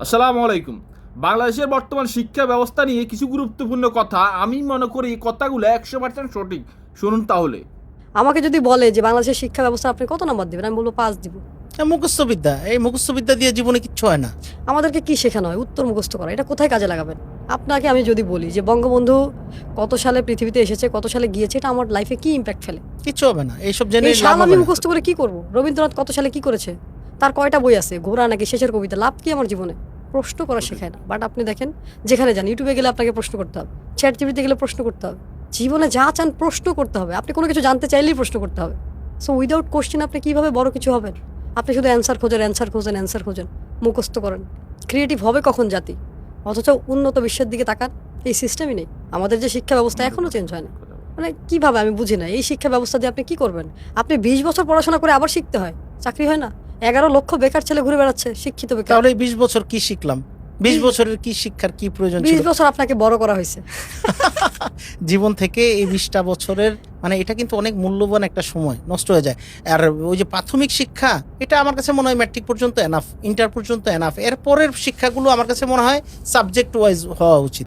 আসসালামু আলাইকুম। বাংলাদেশের বর্তমান শিক্ষা ব্যবস্থা নিয়ে কিছু গুরুত্বপূর্ণ কথা আমি মনে করি কথাগুলো 100% সঠিক। শুনুন তাহলে। আমাকে যদি বলে যে বাংলাদেশের শিক্ষা ব্যবস্থা আপনি কত নাম্বার দিবেন? আমি বলব ৫ দিব। মুখস্থ বিদ্যা, এই মুখস্থ বিদ্যা দিয়ে জীবনে কিচ্ছু হয় না। আমাদেরকে কি শেখানো হয়? উত্তর মুখস্থ করা। এটা কোথায় কাজে লাগাবেন? আপনাকে আমি যদি বলি যে বঙ্গবন্ধু কত সালে পৃথিবীতে এসেছে, কত সালে গিয়েছে, এটা আমার লাইফে কি ইমপ্যাক্ট ফেলে? কিচ্ছু হবে না, এইসব জেনে এই লাভ সাল হবে আমি না। মুখস্থ করে কি করব? রবীন্দ্রনাথ কত সালে কি করেছে? তার কয়টা বই আছে? ঘোড়া নাকি শেষের কবিতা? লাভ কি আমার জীবনে? প্রশ্ন করা শেখায় না। বাট আপনি দেখেন, যেখানে যান, ইউটিউবে গেলে আপনাকে প্রশ্ন করতে হবে, চ্যাট জিপিটিতে গেলে প্রশ্ন করতে হবে। জীবনে যা চান প্রশ্ন করতে হবে। আপনি কোনো কিছু জানতে চাইলেই প্রশ্ন করতে হবে। সো উইদাউট কোশ্চেন আপনি কিভাবে বড় কিছু হবেন? আপনি শুধু অ্যান্সার খোঁজেন, অ্যান্সার খোঁজেন, অ্যান্সার খোঁজেন, মুখস্থ করেন। ক্রিয়েটিভ হবে কখন জাতি? অথচ উন্নত বিশ্বের দিকে তাকান, এই সিস্টেমই নেই। আমাদের যে শিক্ষা ব্যবস্থা এখনও চেঞ্জ হয় না। মানে কিভাবে আমি বুঝি না, এই শিক্ষা ব্যবস্থা দিয়ে আপনি কি করবেন? আপনি ২০ বছর পড়াশোনা করে আবার শিখতে হয়, চাকরি হয় না। ১১ লক্ষ বেকার ছেলে ঘুরে বেড়াচ্ছে, শিক্ষিত বেকার। তাহলে এই ২০ বছর কি শিখলাম? ২০ বছরের কি শিক্ষার কি প্রয়োজন ২০ ছিল? বছর আপনাকে বড় করা হয়েছে। জীবন থেকে এই ২০টা বছরের মানে এটা কিন্তু অনেক মূল্যবান একটা সময় নষ্ট হয়ে যায়। আর ওই যে প্রাথমিক শিক্ষা, এটা আমার কাছে মনে হয় ম্যাট্রিক পর্যন্ত এনাফ, ইন্টার পর্যন্ত এনাফ। এরপরের শিক্ষাগুলো আমার কাছে মনে হয় সাবজেক্ট ওয়াইজ হওয়া উচিত।